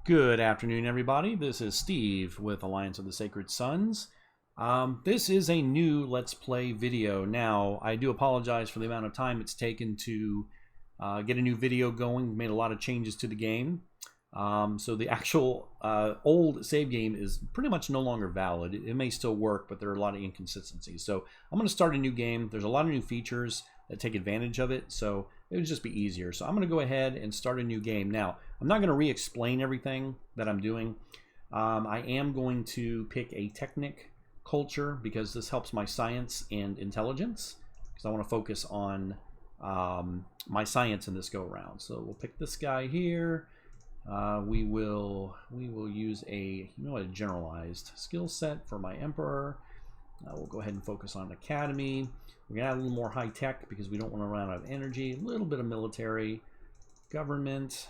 Good afternoon, everybody. This is Steve with Alliance of the Sacred Sons. This is a new Let's Play video. Now, I do apologize for the amount of time it's taken to get a new video going. We made a lot of changes to the game. So the actual old save game is pretty much no longer valid. It may still work, but there are a lot of inconsistencies. So I'm going to start a new game. There's a lot of new features that take advantage of it, so it would just be easier. So I'm going to go ahead and start a new game. Now, I'm not going to re-explain everything that I'm doing. I am going to pick a technic culture because this helps my science and intelligence, because I want to focus on my science in this go around. So we'll pick this guy here. We will use a generalized skill set for my emperor. We'll go ahead and focus on academy. We're gonna add a little more high tech because we don't want to run out of energy. A little bit of military, government,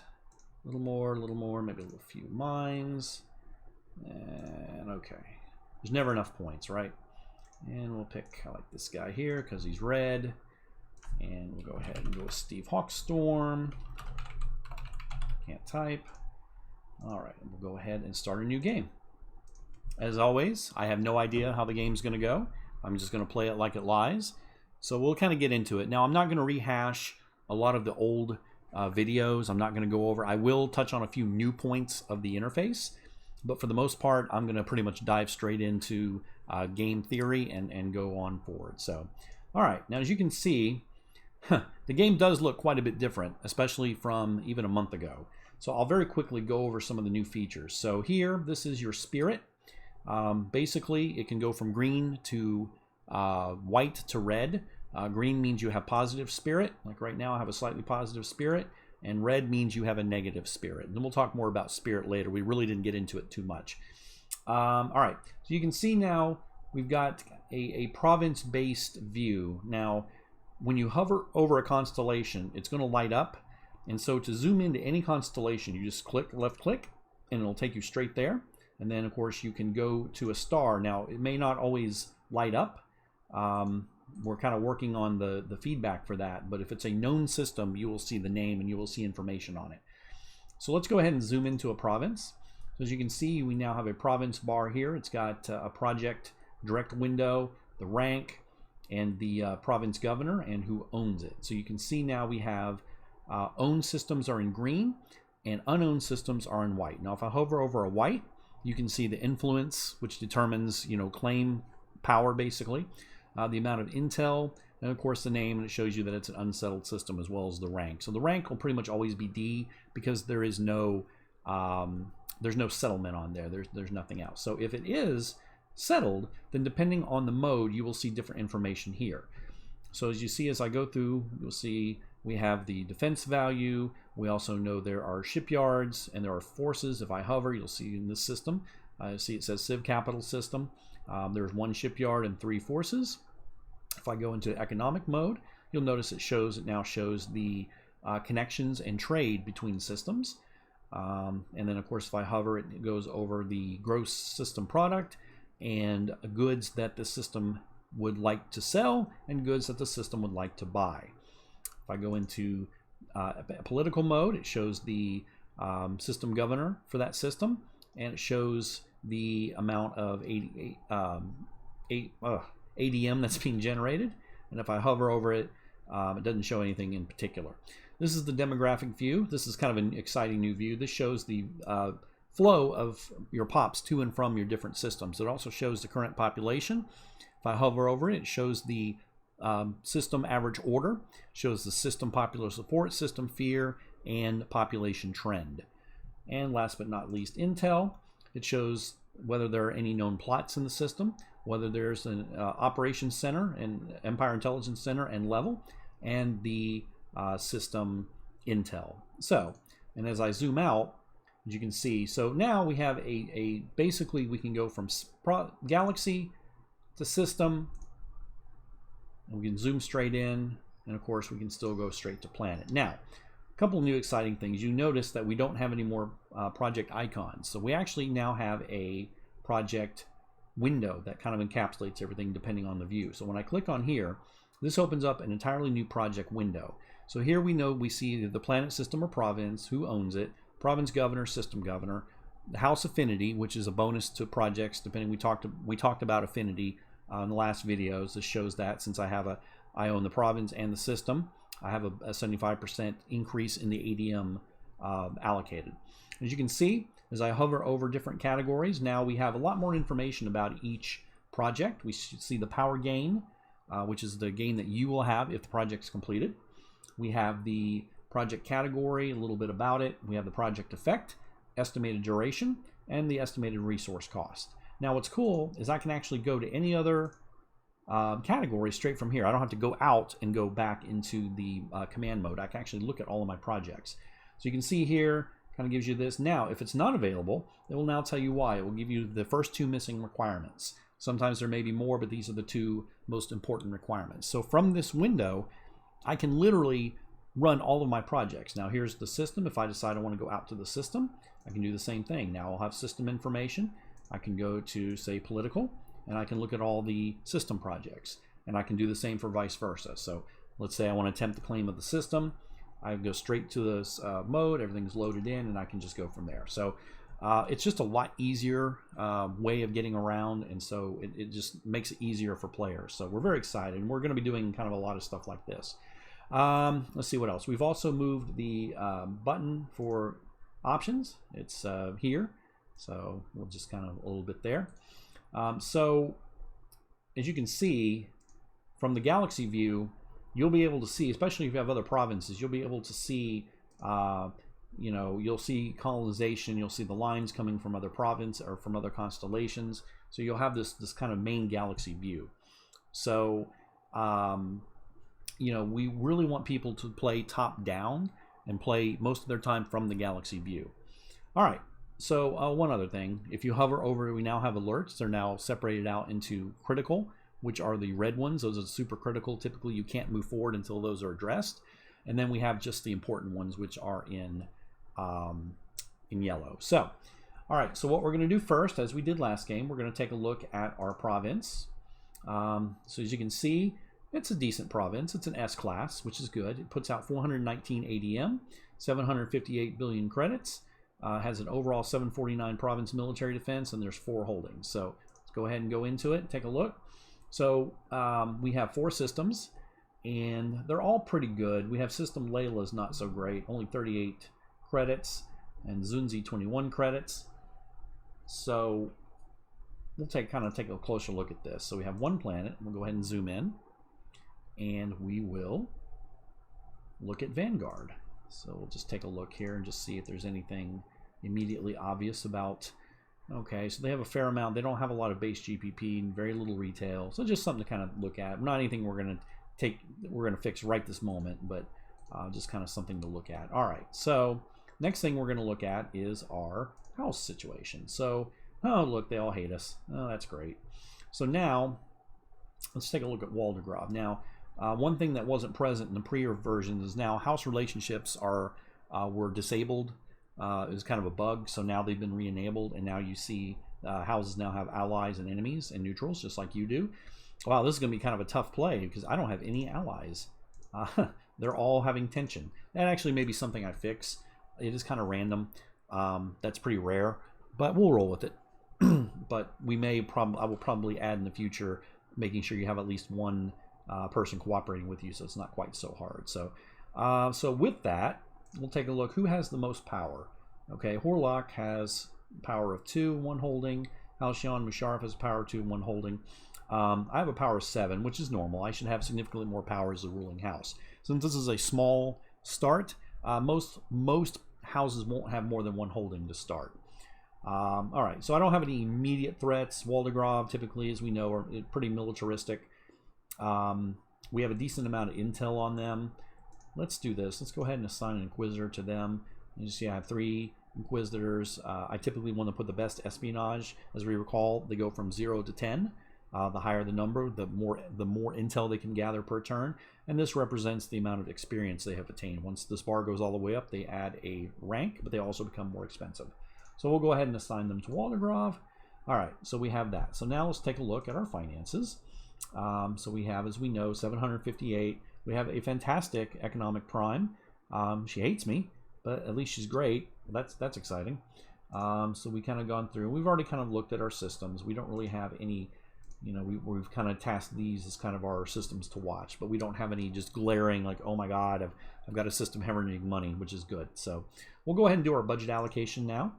a little more, maybe a little few mines. And okay, there's never enough points, right? And we'll pick, I like this guy here because he's red. And we'll go ahead and go with Steve Hawkstorm. Can't type. All right, and we'll go ahead and start a new game. As always, I have no idea how the game's going to go. I'm just going to play it like it lies. So we'll kind of get into it. Now, I'm not going to rehash a lot of the old videos. I'm not going to go over. I will touch on a few new points of the interface. But for the most part, I'm going to pretty much dive straight into game theory and go on forward. So, all right. Now, as you can see, the game does look quite a bit different, especially from even a month ago. So I'll very quickly go over some of the new features. So here, this is your spirit. Basically, it can go from green to white to red. Green means you have positive spirit. Like right now, I have a slightly positive spirit. And red means you have a negative spirit. And then we'll talk more about spirit later. We really didn't get into it too much. All right, so you can see now we've got a province-based view. Now, when you hover over a constellation, it's going to light up. And so to zoom into any constellation, you just left click, and it'll take you straight there. And then, of course, you can go to a star. Now, it may not always light up. We're kind of working on the feedback for that. But if it's a known system, you will see the name and you will see information on it. So let's go ahead and zoom into a province. So as you can see, we now have a province bar here. It's got a project direct window, the rank, and the province governor and who owns it. So you can see now we have owned systems are in green and unowned systems are in white. Now, if I hover over a white, you can see the influence, which determines, claim power, basically, the amount of intel, and of course the name, and it shows you that it's an unsettled system as well as the rank. So the rank will pretty much always be D because there is no there's no settlement on there. There's nothing else. So if it is settled, then depending on the mode, you will see different information here. So as you see, as I go through, you'll see we have the defense value. We also know there are shipyards and there are forces. If I hover, you'll see in this system, see it says Civ Capital System. There's 1 shipyard and 3 forces. If I go into economic mode, you'll notice it now shows the connections and trade between systems. And then, of course, if I hover, it goes over the gross system product and goods that the system would like to sell and goods that the system would like to buy. If I go into political mode, it shows the system governor for that system, and it shows the amount of ADM that's being generated. And if I hover over it, it doesn't show anything in particular. This is the demographic view. This is kind of an exciting new view. This shows the flow of your pops to and from your different systems. It also shows the current population. If I hover over it, it shows the system average order, shows the system popular support, system fear, and population trend. And last but not least, intel. It shows whether there are any known plots in the system, whether there's an operations center and Empire Intelligence Center and level, and the system intel. So, and as I zoom out, as you can see, so now we have basically we can go from galaxy to system, and we can zoom straight in, and of course we can still go straight to planet. Now, a couple of new exciting things. You notice that we don't have any more project icons. So we actually now have a project window that kind of encapsulates everything depending on the view. So when I click on here, this opens up an entirely new project window. So here we see the planet system or province, who owns it, province governor, system governor, the house affinity, which is a bonus to projects depending. We talked about affinity in the last videos. This shows that since I own the province and the system, I have a 75% increase in the ADM allocated. As you can see, as I hover over different categories, now we have a lot more information about each project. We see the power gain, which is the gain that you will have if the project's completed. We have the project category, a little bit about it. We have the project effect, estimated duration, and the estimated resource cost. Now what's cool is I can actually go to any other category straight from here. I don't have to go out and go back into the command mode. I can actually look at all of my projects. So you can see here, kind of gives you this. Now, if it's not available, it will now tell you why. It will give you the first 2 missing requirements. Sometimes there may be more, but these are the 2 most important requirements. So from this window, I can literally run all of my projects. Now here's the system. If I decide I want to go out to the system, I can do the same thing. Now I'll have system information. I can go to, say, political, and I can look at all the system projects. And I can do the same for vice versa. So let's say I want to attempt the claim of the system. I go straight to this mode, everything's loaded in, and I can just go from there. So it's just a lot easier way of getting around, and so it just makes it easier for players. So we're very excited, and we're going to be doing kind of a lot of stuff like this. Let's see what else. We've also moved the button for options. It's here, so we'll just kind of a little bit there. So as you can see from the galaxy view, you'll be able to see, especially if you have other provinces, you'll be able to see, you know, you'll see colonization, you'll see the lines coming from other provinces or from other constellations. So you'll have this kind of main galaxy view. So, you know, we really want people to play top down and play most of their time from the galaxy view. All right. So one other thing, if you hover over, we now have alerts. They're now separated out into critical, which are the red ones. Those are super critical. Typically, you can't move forward until those are addressed. And then we have just the important ones, which are in yellow. So, all right. So what we're going to do first, as we did last game, we're going to take a look at our province. So as you can see, it's a decent province. It's an S class, which is good. It puts out 419 ADM, 758 billion credits, has an overall 749 province military defense, and there's 4 holdings. So let's go ahead and go into it, take a look. So we have 4 systems, and they're all pretty good. We have system Layla's not so great, only 38 credits, and Zunzi 21 credits. So we'll kind of take a closer look at this. So we have 1 planet. We'll go ahead and zoom in, and we will look at Vanguard. So we'll just take a look here and just see if there's anything immediately obvious about. Okay, so they have a fair amount. They don't have a lot of base GPP and very little retail. So just something to kind of look at. Not anything we're going to fix right this moment, but just kind of something to look at. All right, so next thing we're going to look at is our house situation. So, oh, look, they all hate us. Oh, that's great. So now, let's take a look at Waldegrave. Now, one thing that wasn't present in the pre versions is now house relationships were disabled. It was kind of a bug, so now they've been re-enabled, and now you see houses now have allies and enemies and neutrals, just like you do. Wow, this is going to be kind of a tough play because I don't have any allies. They're all having tension. That actually may be something I fix. It is kind of random. That's pretty rare, but we'll roll with it. But I will probably add in the future, making sure you have at least 1 person cooperating with you, so it's not quite so hard. So, so with that, we'll take a look. Who has the most power? Okay, Horlock has power of 2, 1 holding. Halcyon Musharraf has power of 2, 1 holding. I have a power of 7, which is normal. I should have significantly more power as a ruling house. Since this is a small start, most houses won't have more than 1 holding to start. All right, so I don't have any immediate threats. Waldegrave, typically, as we know, are pretty militaristic. We have a decent amount of intel on them. Let's do this. Let's go ahead and assign an Inquisitor to them. You see I have 3 Inquisitors. I typically want to put the best espionage. As we recall, they go from 0 to 10. The higher the number, the more intel they can gather per turn. And this represents the amount of experience they have attained. Once this bar goes all the way up, they add a rank, but they also become more expensive. So we'll go ahead and assign them to Waldegrave. All right, so we have that. So now let's take a look at our finances. So we have, as we know, 758. We have a fantastic economic prime. She hates me, but at least she's great. That's exciting. So we kind of gone through. We've already kind of looked at our systems. We don't really have any, you know, we've kind of tasked these as kind of our systems to watch, but we don't have any just glaring like, oh my God, I've got a system hemorrhaging money, which is good. So we'll go ahead and do our budget allocation now.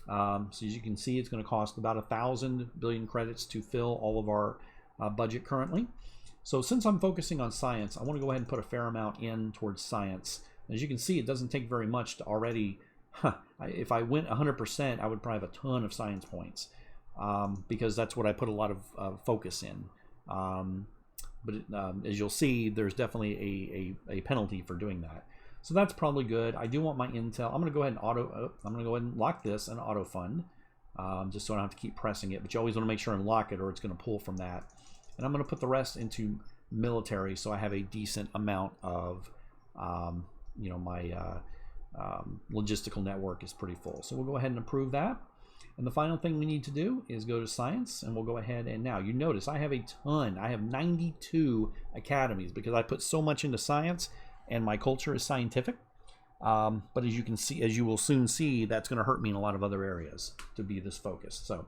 So as you can see, it's going to cost about 1,000 billion credits to fill all of our budget currently. So since I'm focusing on science, I want to go ahead and put a fair amount in towards science. As you can see, it doesn't take very much to already, if I went 100%, I would probably have a ton of science points, because that's what I put a lot of focus in. As you'll see, there's definitely a penalty for doing that. So that's probably good. I do want my intel. I'm going to go ahead and I'm going to go ahead and lock this and auto fund, just so I don't have to keep pressing it. But you always want to make sure and lock it, or it's going to pull from that. And I'm going to put the rest into military, so I have a decent amount of, you know, my logistical network is pretty full. So we'll go ahead and approve that. And the final thing we need to do is go to science, and we'll go ahead and now you notice I have a ton. I have 92 academies because I put so much into science, and my culture is scientific. But as you can see, as you will soon see, that's going to hurt me in a lot of other areas to be this focused. So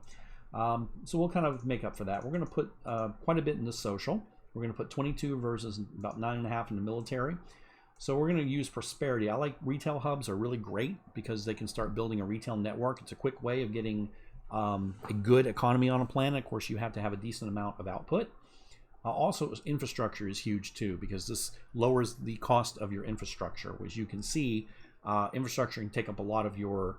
we'll kind of make up for that. We're going to put quite a bit into social. We're going to put 22 versus about 9.5 in the military. So we're going to use prosperity. I like retail hubs are really great because they can start building a retail network. It's a quick way of getting a good economy on a planet. Of course, you have to have a decent amount of output. Also, infrastructure is huge too, because this lowers the cost of your infrastructure, which you can see infrastructure can take up a lot of your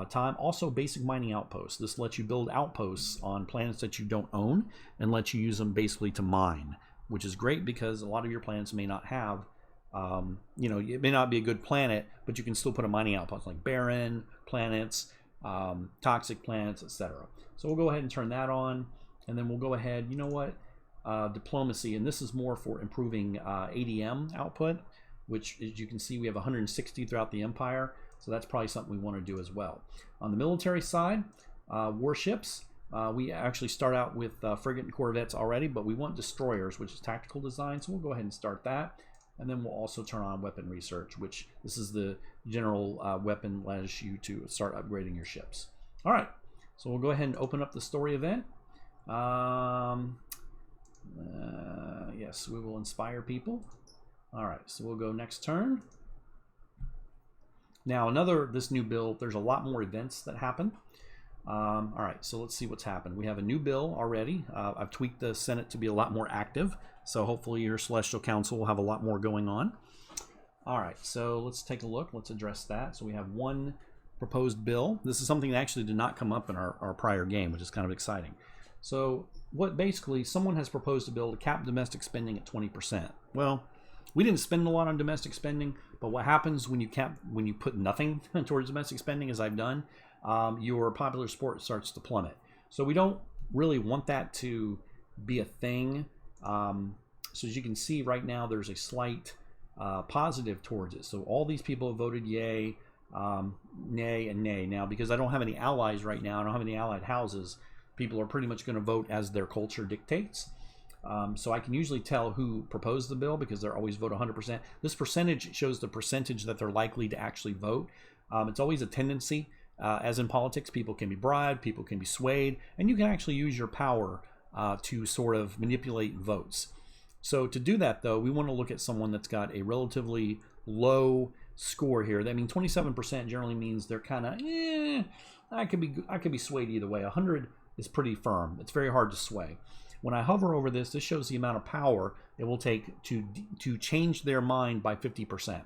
time. Also, basic mining outposts. This lets you build outposts on planets that you don't own and lets you use them basically to mine, which is great because a lot of your planets may not have, you know, it may not be a good planet, but you can still put a mining outpost like barren planets, toxic planets, etc. So we'll go ahead and turn that on, and then we'll go ahead, you know what, diplomacy, and this is more for improving ADM output, which as you can see we have 160 throughout the empire, so that's probably something we want to do as well. On the military side, warships, we actually start out with frigate and corvettes already, but we want destroyers, which is tactical design, so we'll go ahead and start that. And then we'll also turn on weapon research, which this is the general weapon allows you to start upgrading your ships. All right, so we'll go ahead and open up the story event. Yes, we will inspire people. All right, so we'll go next turn. Now this new bill, there's a lot more events that happen. All right, so let's see what's happened. We have a new bill already. I've tweaked the Senate to be a lot more active, so hopefully your Celestial Council will have a lot more going on. All right, so let's take a look. Let's address that. So we have one proposed bill. This is something that actually did not come up in our prior game, which is kind of exciting. So what basically, someone has proposed a bill to cap domestic spending at 20%. Well, we didn't spend a lot on domestic spending, but what happens when you put nothing towards domestic spending, as I've done, your popular sport starts to plummet. So we don't really want that to be a thing. So as you can see right now, there's a slight positive towards it. So all these people have voted yay, nay, and nay. Now, because I don't have any allies right now, I don't have any allied houses, people are pretty much going to vote as their culture dictates. So I can usually tell who proposed the bill because they're always vote 100%. This percentage shows the percentage that they're likely to actually vote. It's always a tendency. As in politics, people can be bribed, people can be swayed, and you can actually use your power to sort of manipulate votes. So to do that, though, we want to look at someone that's got a relatively low score here. I mean, 27% generally means they're kind of, I could be swayed either way. 100 is pretty firm. It's very hard to sway. When I hover over this, this shows the amount of power it will take to change their mind by 50%.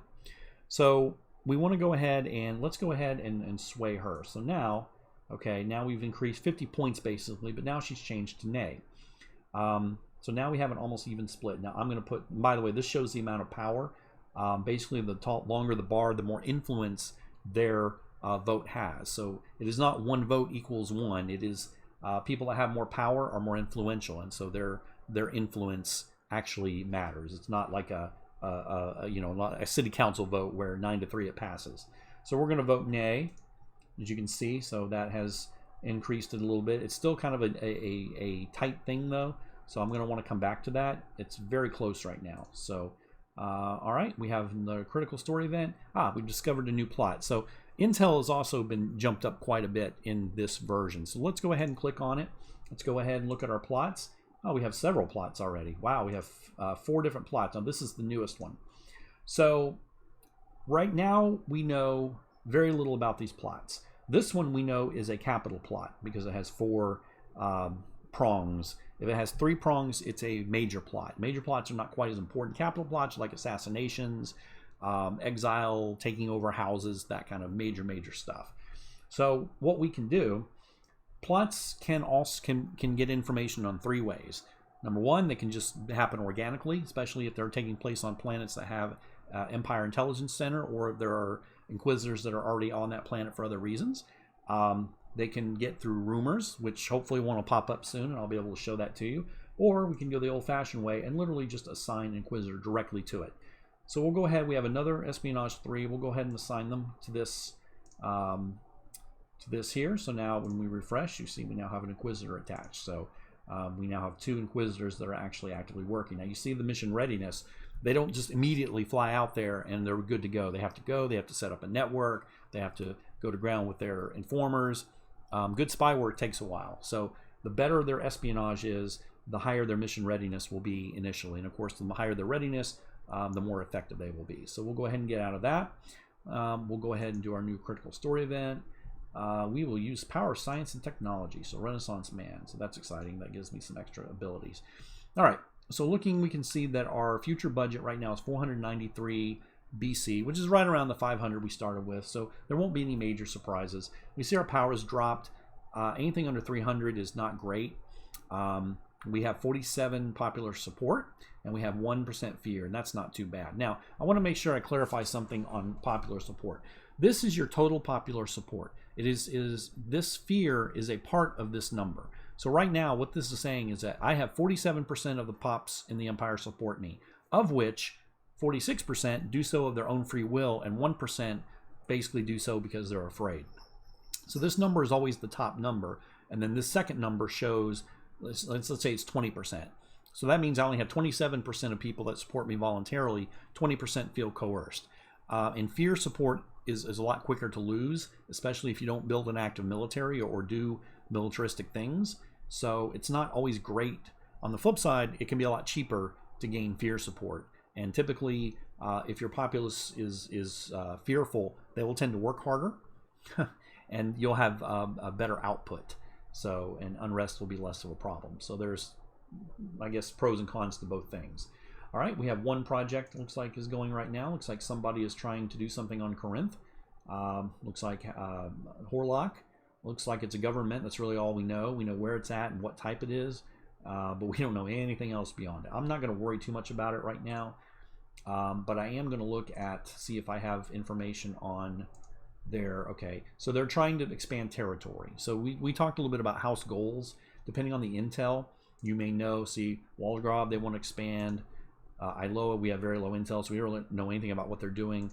So we want to go ahead and let's go ahead and sway her. So now, okay, now we've increased 50 points basically, but now she's changed to nay. So now we have an almost even split. Now I'm going to put, by the way, this shows the amount of power. Basically, the longer the bar, the more influence their vote has. So it is not one vote equals one. It is people that have more power are more influential, and so their influence actually matters. It's not like a city council vote where 9-3 it passes. So we're going to vote nay, as you can see. So that has increased it a little bit. It's still kind of a tight thing though. So I'm going to want to come back to that. It's very close right now. So All right, we have the critical story event. We've discovered a new plot. So Intel has also been jumped up quite a bit in this version. So let's go ahead and click on it. Let's go ahead and look at our plots. Oh, we have several plots already. Wow, we have 4 different plots. Now this is the newest one. So right now we know very little about these plots. This one we know is a capital plot because it has 4 prongs. If it has 3 prongs, it's a major plot. Major plots are not quite as important. Capital plots like assassinations, exile, taking over houses, that kind of major stuff. So what we can do, plots can get information on 3 ways. Number 1, they can just happen organically, especially if they're taking place on planets that have Empire Intelligence Center, or if there are Inquisitors that are already on that planet for other reasons. They can get through rumors, which hopefully won't pop up soon, and I'll be able to show that to you. Or we can go the old-fashioned way and literally just assign an Inquisitor directly to it. So we'll go ahead. We have another Espionage 3. We'll go ahead and assign them to this here. So now when we refresh, you see we now have an Inquisitor attached. So we now have 2 Inquisitors that are actually actively working. Now you see the mission readiness. They don't just immediately fly out there and they're good to go. They have to go. They have to set up a network. They have to go to ground with their informers. Good spy work takes a while. So the better their espionage is, the higher their mission readiness will be initially. And of course, the higher their readiness, the more effective they will be. So we'll go ahead and get out of that. We'll go ahead and do our new critical story event. We will use power, science, and technology. So Renaissance Man. So that's exciting. That gives me some extra abilities. All right. So looking, we can see that our future budget right now is 493 BC, which is right around the 500 we started with. So there won't be any major surprises. We see our power has dropped. Anything under 300 is not great. We have 47 popular support, and we have 1% fear, and that's not too bad. Now, I want to make sure I clarify something on popular support. This is your total popular support. It is this fear is a part of this number. So right now, what this is saying is that I have 47% of the pops in the Empire support me, of which 46% do so of their own free will, and 1% basically do so because they're afraid. So this number is always the top number, and then this second number shows, let's say it's 20%. So that means I only have 27% of people that support me voluntarily, 20% feel coerced. And fear support is a lot quicker to lose, especially if you don't build an active military or do militaristic things. So it's not always great. On the flip side, it can be a lot cheaper to gain fear support. And typically, if your populace is fearful, they will tend to work harder, and you'll have a better output. So, and unrest will be less of a problem. So there's, I guess, pros and cons to both things. All right, we have one project, looks like, is going right now. Looks like somebody is trying to do something on Corinth. Looks like Horlock. Looks like it's a government. That's really all we know. We know where it's at and what type it is, but we don't know anything else beyond it. I'm not going to worry too much about it right now, but I am going to look at, see if I have information on their, okay, so they're trying to expand territory. So we talked a little bit about house goals. Depending on the intel, you may know, see, Walgrove, they want to expand. Iloa, we have very low intel, so we don't know anything about what they're doing.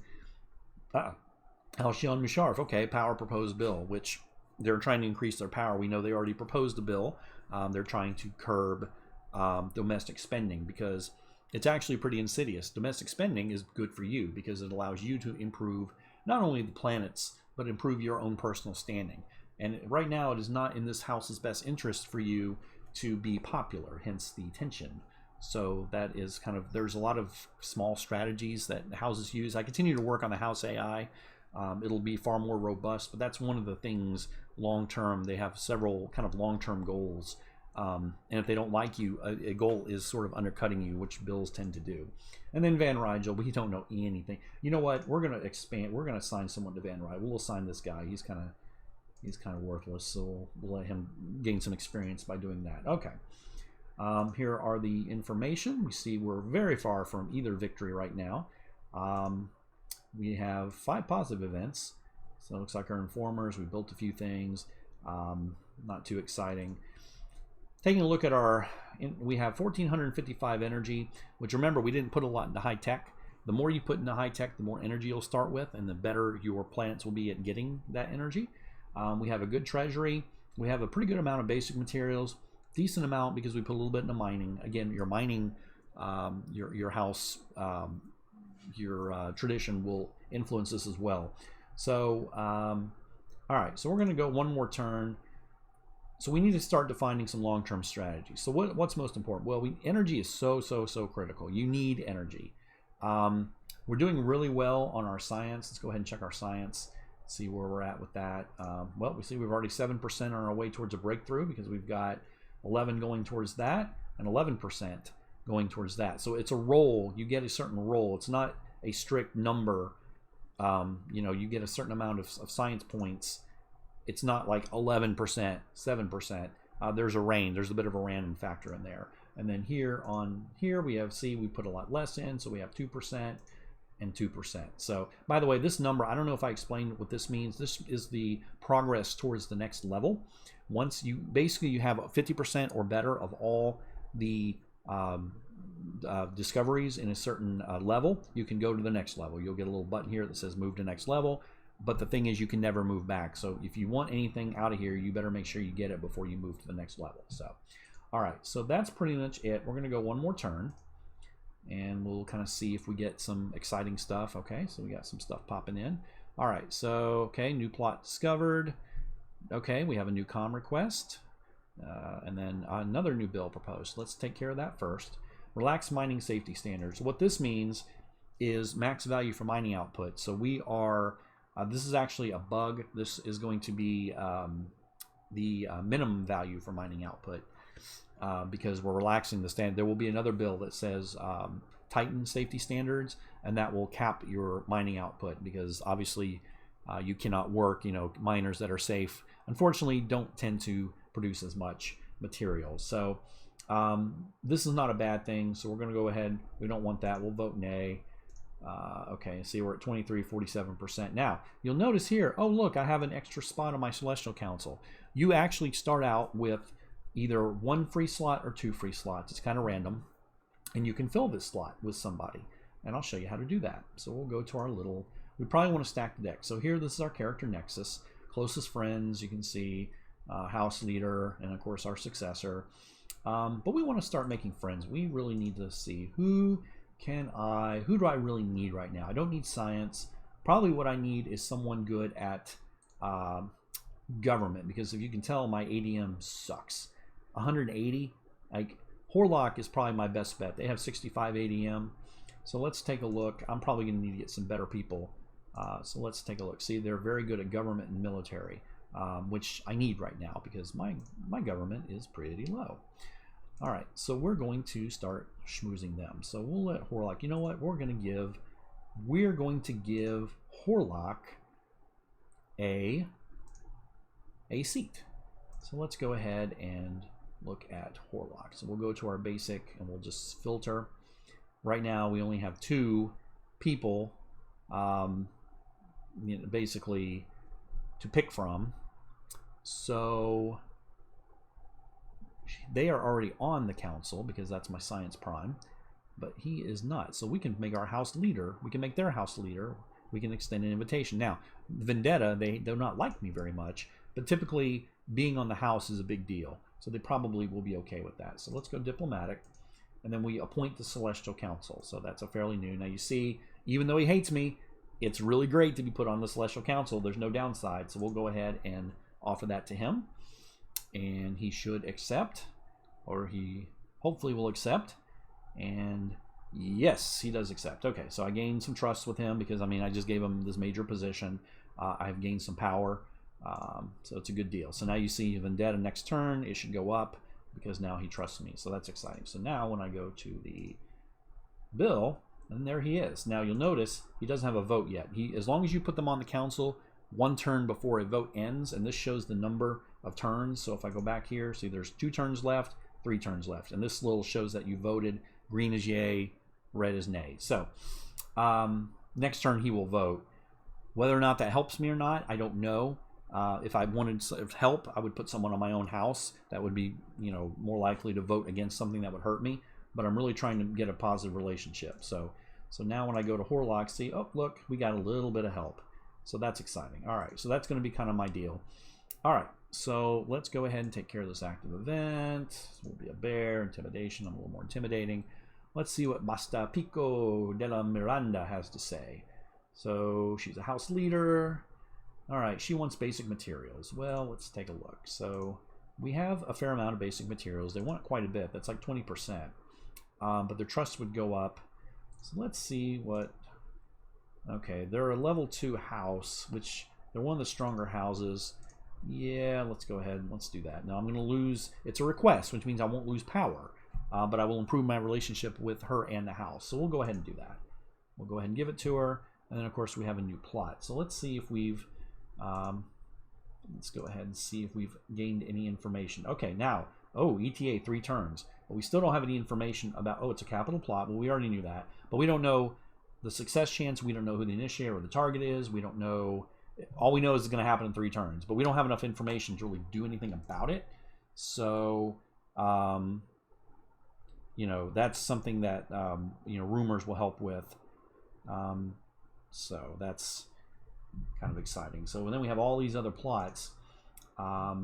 Halcyon Musharraf, okay, power proposed bill, which they're trying to increase their power. We know they already proposed a bill. They're trying to curb domestic spending because it's actually pretty insidious. Domestic spending is good for you because it allows you to improve not only the planets, but improve your own personal standing. And right now, it is not in this house's best interest for you to be popular, hence the tension. So that is kind of, there's a lot of small strategies that houses use. I continue to work on the house AI. It'll be far more robust, but that's one of the things long-term. They have several kind of long-term goals. And if they don't like you, a goal is sort of undercutting you, which bills tend to do. And then Van Rigel, we don't know anything. You know what? We're going to expand. We're going to assign someone to Van Rigel. We'll assign this guy. He's kind of worthless, so we'll let him gain some experience by doing that. Okay. Here are the information. We see we're very far from either victory right now. We have 5 positive events. So it looks like our informers, we built a few things. Not too exciting. Taking a look at our, we have 1,455 energy, which remember, we didn't put a lot into high tech. The more you put into high tech, the more energy you'll start with, and the better your planets will be at getting that energy. We have a good treasury. We have a pretty good amount of basic materials. Decent amount because we put a little bit into mining. Again, your mining, your house tradition will influence this as well. So all right, so we're going to go one more turn. So we need to start defining some long-term strategies. So what's most important? Well, energy is so critical. You need energy. We're doing really well on our science. Let's go ahead and check our science, see where we're at with that. Well, we see we've already 7% on our way towards a breakthrough because we've got 11 going towards that and 11% going towards that. So it's a roll. You get a certain roll. It's not a strict number. You get a certain amount of science points. It's not like 11%, 7%. There's a range. There's a bit of a random factor in there. And then here we have C. We put a lot less in, so we have 2% and 2%. So by the way, this number, I don't know if I explained what this means. This is the progress towards the next level. Once you have 50% or better of all the discoveries in a certain level, you can go to the next level. You'll get a little button here that says move to next level. But the thing is, you can never move back. So if you want anything out of here, you better make sure you get it before you move to the next level. So, all right, so that's pretty much it. We're going to go one more turn, and we'll kind of see if we get some exciting stuff. Okay, so we got some stuff popping in. All right, so, okay, new plot discovered. Okay, we have a new comm request, and then another new bill proposed. Let's take care of that first. Relax mining safety standards. What this means is max value for mining output. So we are... this is actually a bug. This is going to be the minimum value for mining output because we're relaxing the standard. There will be another bill that says tighten safety standards, and that will cap your mining output because obviously you cannot work. Miners that are safe, unfortunately, don't tend to produce as much material. So this is not a bad thing. So we're going to go ahead. We don't want that. We'll vote nay. Okay, see, we're at 47%. Now, you'll notice here, oh, look, I have an extra spot on my Celestial Council. You actually start out with either 1 free slot or 2 free slots. It's kind of random. And you can fill this slot with somebody. And I'll show you how to do that. So we'll go to our little... We probably want to stack the deck. So here, this is our character nexus. Closest friends, you can see house leader, and of course our successor. But we want to start making friends. We really need to see who do I really need right now? I don't need science. Probably what I need is someone good at government, because if you can tell, my ADM sucks. 180, like Horlock is probably my best bet. They have 65 ADM. So let's take a look. I'm probably going to need to get some better people. So let's take a look. See, they're very good at government and military, which I need right now because my government is pretty low. All right, so we're going to start schmoozing them. So we'll let Horlock, you know what, we're going to give Horlock a seat. So let's go ahead and look at Horlock. So we'll go to our basic and we'll just filter. Right now we only have 2 people basically to pick from. So they are already on the council because that's my science prime, but he is not. So we can make our house leader. We can make their house leader. We can extend an invitation. Now, Vendetta, they do not like me very much, but typically being on the house is a big deal. So they probably will be okay with that. So let's go diplomatic, and then we appoint the Celestial Council. So that's a fairly new. Now you see, even though he hates me, it's really great to be put on the Celestial Council. There's no downside. So we'll go ahead and offer that to him. And he should accept, or he hopefully will accept. And yes, he does accept. Okay, so I gained some trust with him because, I mean, I just gave him this major position. I've gained some power, so it's a good deal. So now you see Vendetta next turn, it should go up because now he trusts me. So that's exciting. So now when I go to the bill, and there he is. Now you'll notice he doesn't have a vote yet. As long as you put them on the council 1 turn before a vote ends, and this shows the number of turns. So if I go back here, see there's 2 turns left, 3 turns left, and this little shows that you voted. Green is yay, red is nay. So next turn he will vote. Whether or not that helps me or not, I don't know. If I wanted help, I would put someone on my own house that would be, more likely to vote against something that would hurt me. But I'm really trying to get a positive relationship. So now when I go to Horlock, see, oh look, we got a little bit of help. So that's exciting. All right, so that's going to be kind of my deal. All right, so let's go ahead and take care of this active event. We'll be a bear, intimidation. I'm a little more intimidating. Let's see what Basta Pico de la Miranda has to say. So she's a house leader. All right, she wants basic materials. Well, let's take a look. So we have a fair amount of basic materials. They want quite a bit. That's like 20%. But their trust would go up. So let's see what... Okay, they're a level 2 house, which they're one of the stronger houses. Yeah, let's go ahead and let's do that. Now I'm going to lose... It's a request, which means I won't lose power. But I will improve my relationship with her and the house. So we'll go ahead and do that. We'll go ahead and give it to her. And then, of course, we have a new plot. So let's see if we've... let's go ahead and see if we've gained any information. Okay, now... Oh, ETA, 3 turns. But we still don't have any information about... Oh, it's a capital plot. Well, we already knew that. But we don't know the success chance. We don't know who the initiator or the target is. We don't know... All we know is it's going to happen in 3 turns. But we don't have enough information to really do anything about it. So... you know, that's something that, you know, rumors will help with. So that's kind of exciting. So then we have all these other plots. But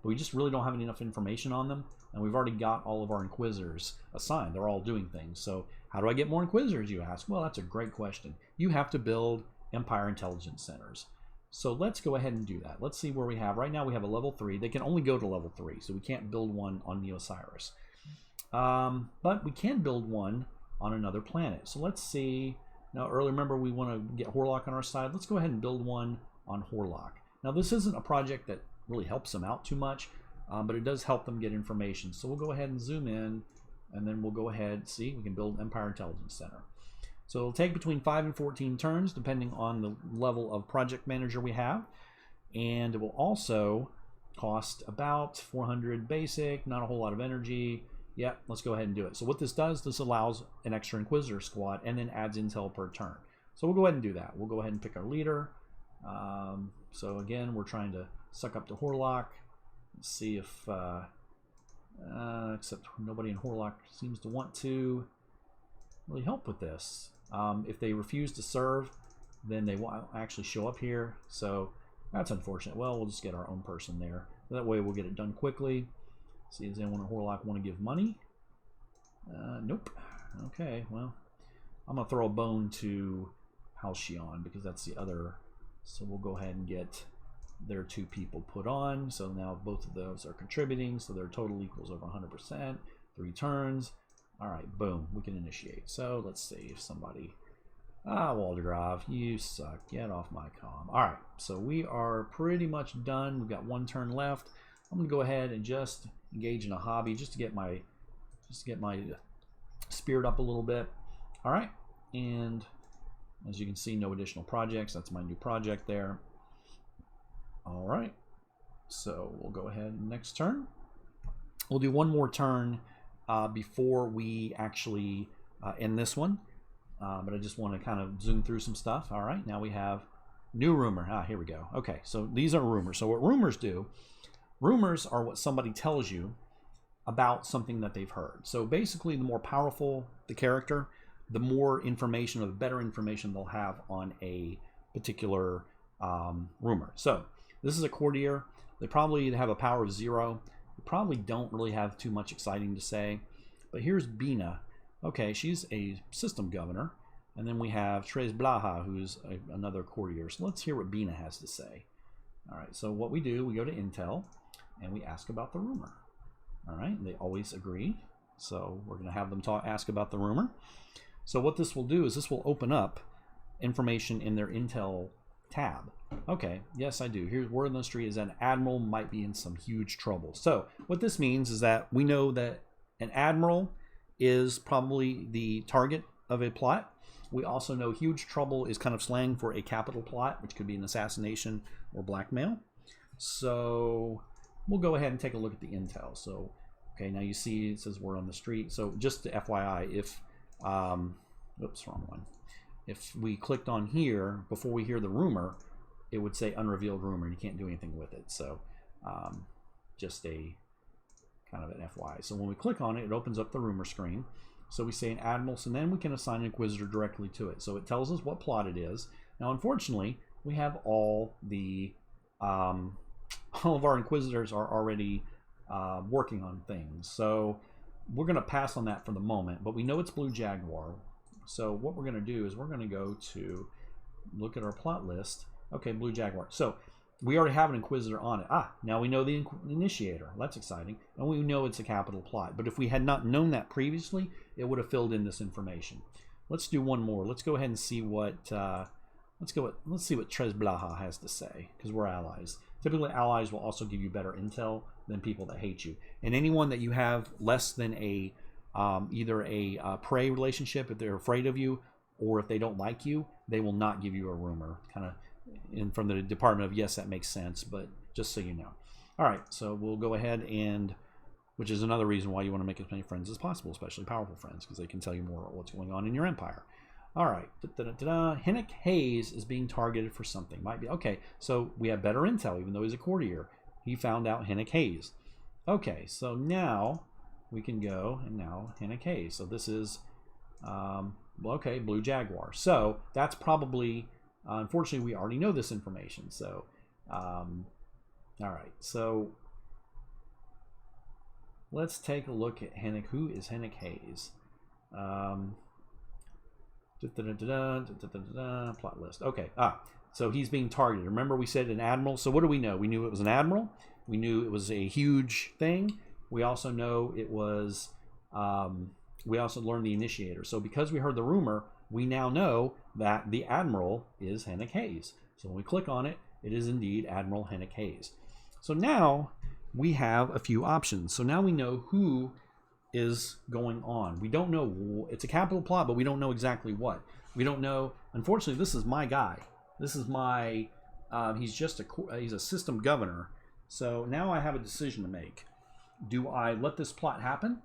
we just really don't have enough information on them. And we've already got all of our Inquisitors assigned. They're all doing things. So how do I get more Inquisitors, you ask? Well, that's a great question. You have to build Empire Intelligence Centers. So let's go ahead and do that. Let's see where we have. Right now we have a level 3. They can only go to level 3. So we can't build one on Neosiris. But we can build one on another planet. So let's see. Now, earlier, remember, we want to get Horlock on our side. Let's go ahead and build one on Horlock. Now, this isn't a project that really helps them out too much, but it does help them get information. So we'll go ahead and zoom in, and then we'll go ahead. See, we can build Empire Intelligence Center. So it'll take between 5 and 14 turns, depending on the level of project manager we have. And it will also cost about 400 basic, not a whole lot of energy. Yeah, let's go ahead and do it. So what this does, this allows an extra Inquisitor squad and then adds intel per turn. So we'll go ahead and do that. We'll go ahead and pick our leader. So again, we're trying to suck up to Horlock. Let's see if, except nobody in Horlock seems to want to really help with this. If they refuse to serve, then they won't actually show up here. So that's unfortunate. Well, we'll just get our own person there. That way we'll get it done quickly. See, does anyone in Horlock want to give money? Nope. Okay, well, I'm going to throw a bone to Halcyon because that's the other. So we'll go ahead and get their 2 people put on. So now both of those are contributing. So their total equals over 100%. 3 turns. All right, boom. We can initiate. So let's see if somebody... Waldegrave, you suck. Get off my comm. All right, so we are pretty much done. We've got 1 turn left. I'm going to go ahead and just engage in a hobby just to get my spirit up a little bit. All right, and as you can see, no additional projects. That's my new project there. All right, so we'll go ahead next turn. We'll do 1 more turn before we actually end this one. But I just want to kind of zoom through some stuff. All right, now we have new rumor. Here we go. Okay, so these are rumors. So what rumors do, rumors are what somebody tells you about something that they've heard. So basically, the more powerful the character, the more information or the better information they'll have on a particular rumor. So this is a courtier. They probably have a power of 0. They probably don't really have too much exciting to say. But here's Bina. Okay, she's a system governor. And then we have Tres Blaha, who's another courtier. So let's hear what Bina has to say. All right, so what we do, we go to Intel, and we ask about the rumor. All right, and they always agree. So we're going to have them ask about the rumor. So what this will do is this will open up information in their Intel tab. Okay, yes, I do. Here's word on the street is that an admiral might be in some huge trouble. So what this means is that we know that an admiral is probably the target of a plot. We also know huge trouble is kind of slang for a capital plot, which could be an assassination or blackmail. So we'll go ahead and take a look at the intel. So, okay, now you see it says word on the street. So just to FYI, if, oops, wrong one. If we clicked on here, before we hear the rumor, it would say unrevealed rumor. You can't do anything with it. So just a kind of an FYI. So when we click on it, it opens up the rumor screen. So we say an admiral, and then we can assign an inquisitor directly to it. So it tells us what plot it is. Now, unfortunately, we have all the all of our inquisitors are already working on things. So we're going to pass on that for the moment, but we know it's Blue Jaguar. So what we're going to do is we're going to go to look at our plot list. Okay, Blue Jaguar. So we already have an Inquisitor on it. Now we know the Initiator. That's exciting. And we know it's a capital plot. But if we had not known that previously, it would have filled in this information. Let's do one more. Let's go ahead and see what let's see what Trezblaha has to say, because we're allies. Typically, allies will also give you better intel than people that hate you. And anyone that you have less than a either a prey relationship, if they're afraid of you, or if they don't like you, they will not give you a rumor. Kind of from the department of, yes, that makes sense, but just so you know. All right, so we'll go ahead and, which is another reason why you want to make as many friends as possible, especially powerful friends, because they can tell you more about what's going on in your empire. All right, Hennick Hayes is being targeted for something. Might be, okay, so we have better intel, even though he's a courtier. He found out Hennick Hayes. Okay, so now we can go, and now Hennick Hayes. So this is, okay, Blue Jaguar. So that's probably, unfortunately, we already know this information. So, all right, so let's take a look at Hennick. Who is Hennick Hayes? Plot list. Okay. So he's being targeted. Remember, we said an admiral. So what do we know? We knew it was an admiral. We knew it was a huge thing. We also know it was. We also learned the Initiator. So because we heard the rumor, we now know that the admiral is Hennick Hayes. So when we click on it, it is indeed Admiral Hennick Hayes. So now we have a few options. So now we know who is going on. We don't know, it's a capital plot, but we don't know exactly what. We don't know, unfortunately, this is my guy. This is my, he's a system governor. So now I have a decision to make. Do I let this plot happen?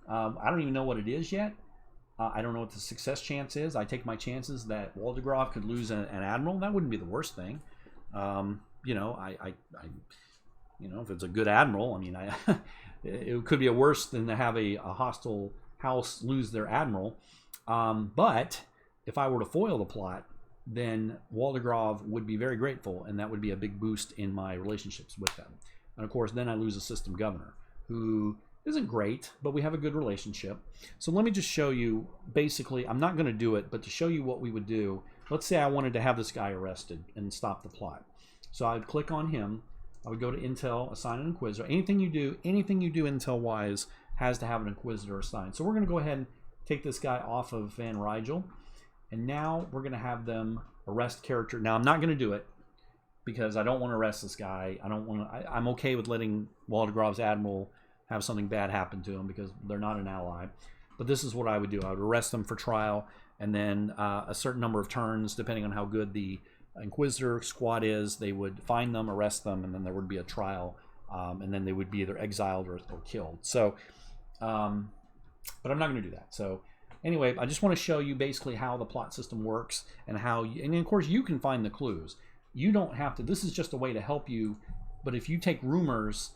I don't even know what it is yet. I don't know what the success chance is. I take my chances that Waldegrave could lose an admiral. That wouldn't be the worst thing. You know, you know, if it's a good admiral, I mean, it could be worse than to have a hostile house lose their admiral. But if I were to foil the plot, then Waldegrave would be very grateful, and that would be a big boost in my relationships with them. And of course, then I lose a system governor who isn't great, but we have a good relationship. So let me just show you, basically, I'm not going to do it, but to show you what we would do, let's say I wanted to have this guy arrested and stop the plot. So I'd click on him. I would go to Intel, assign an Inquisitor. Anything you do Intel-wise has to have an Inquisitor assigned. So we're going to go ahead and take this guy off of Van Rigel. And now we're going to have them arrest character. Now, I'm not going to do it because I don't want to arrest this guy. I'm okay with letting Waldegrave's admiral have something bad happen to him because they're not an ally. But this is what I would do. I would arrest them for trial, and then a certain number of turns, depending on how good the Inquisitor squad is, they would find them, arrest them, and then there would be a trial, and then they would be either exiled or killed. So, but I'm not going to do that. So anyway, I just want to show you basically how the plot system works and how, and of course you can find the clues. You don't have to, this is just a way to help you, but if you take rumors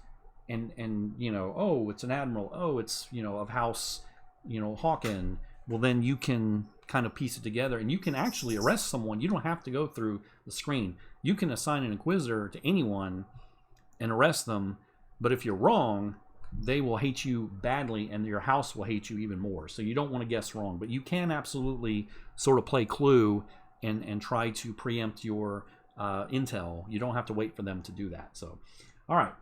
and you know, oh, it's an admiral, oh, it's, you know, of House, you know, Hawken, well, then you can kind of piece it together, and you can actually arrest someone. You don't have to go through the screen. You can assign an Inquisitor to anyone and arrest them, but if you're wrong, they will hate you badly, and your house will hate you even more. So you don't want to guess wrong, but you can absolutely sort of play Clue and try to preempt your intel. You don't have to wait for them to do that. So, all right.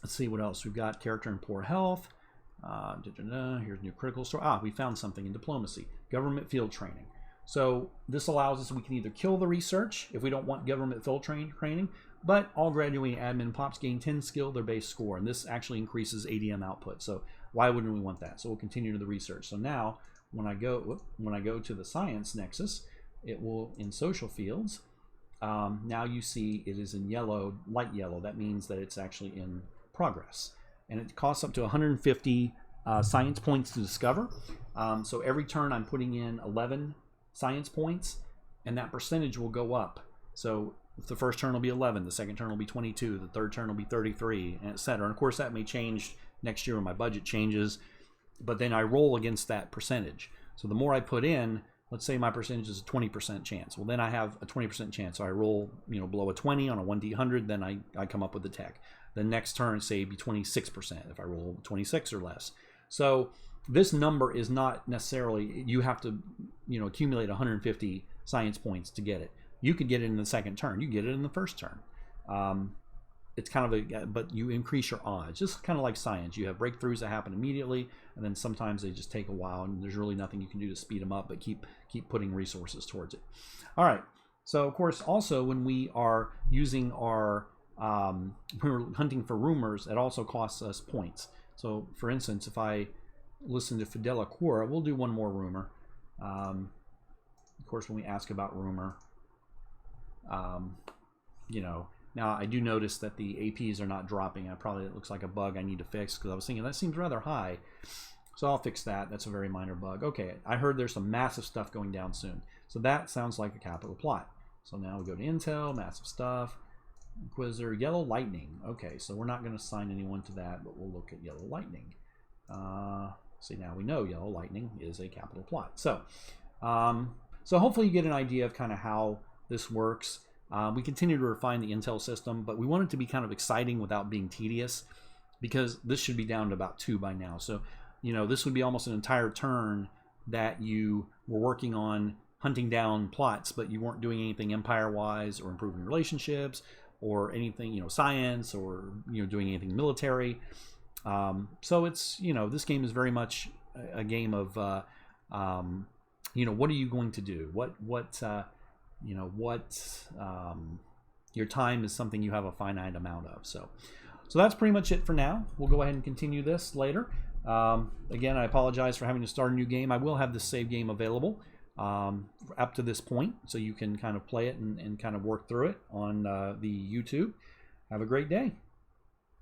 Let's see what else. We've got character in poor health. Here's new critical story. We found something in diplomacy. Government field training. So this allows us, we can either kill the research if we don't want government field training, but all graduating admin pops gain 10 skill, their base score, and this actually increases ADM output. So why wouldn't we want that? So we'll continue to the research. So now when I go to the science nexus, it will, in social fields, now you see it is in yellow, light yellow. That means that it's actually in progress, and it costs up to 150 science points to discover. So every turn I'm putting in 11 science points, and that percentage will go up. So if the first turn will be 11, the second turn will be 22, the third turn will be 33, and etc. And of course that may change next year when my budget changes, but then I roll against that percentage. So the more I put in, let's say my percentage is a 20% chance. Well, then I have a 20% chance. So I roll, you know, below a 20 on a 1d100, then I come up with the tech. The next turn, say, be 26% if I roll 26 or less. So this number is not necessarily, you have to, you know, accumulate 150 science points to get it. You could get it in the second turn. You get it in the first turn. It's kind of a, but you increase your odds. Just kind of like science. You have breakthroughs that happen immediately, and then sometimes they just take a while, and there's really nothing you can do to speed them up, but keep putting resources towards it. All right. So of course, also when we are using our, when we're hunting for rumors, it also costs us points. So for instance, if I listen to Fidela Quora, we'll do one more rumor. Of course, when we ask about rumor, you know, now I do notice that the APs are not dropping. It looks like a bug I need to fix, because I was thinking that seems rather high. So I'll fix that. That's a very minor bug. Okay, I heard there's some massive stuff going down soon. So that sounds like a capital plot. So now we go to Intel, massive stuff, Inquisitor, Yellow Lightning. Okay, so we're not going to assign anyone to that, but we'll look at Yellow Lightning. See, now we know Yellow Lightning is a capital plot. So, so hopefully you get an idea of kind of how this works. We continue to refine the Intel system, but we want it to be kind of exciting without being tedious, because this should be down to about 2 by now. So, you know, this would be almost an entire turn that you were working on hunting down plots, but you weren't doing anything empire-wise or improving relationships or anything, you know, science, or, you know, doing anything military. So it's, you know, this game is very much a game of, you know, what are you going to do? You know, your time is something you have a finite amount of. So that's pretty much it for now. We'll go ahead and continue this later. Again, I apologize for having to start a new game. I will have this save game available up to this point, so you can kind of play it and kind of work through it on the YouTube. Have a great day.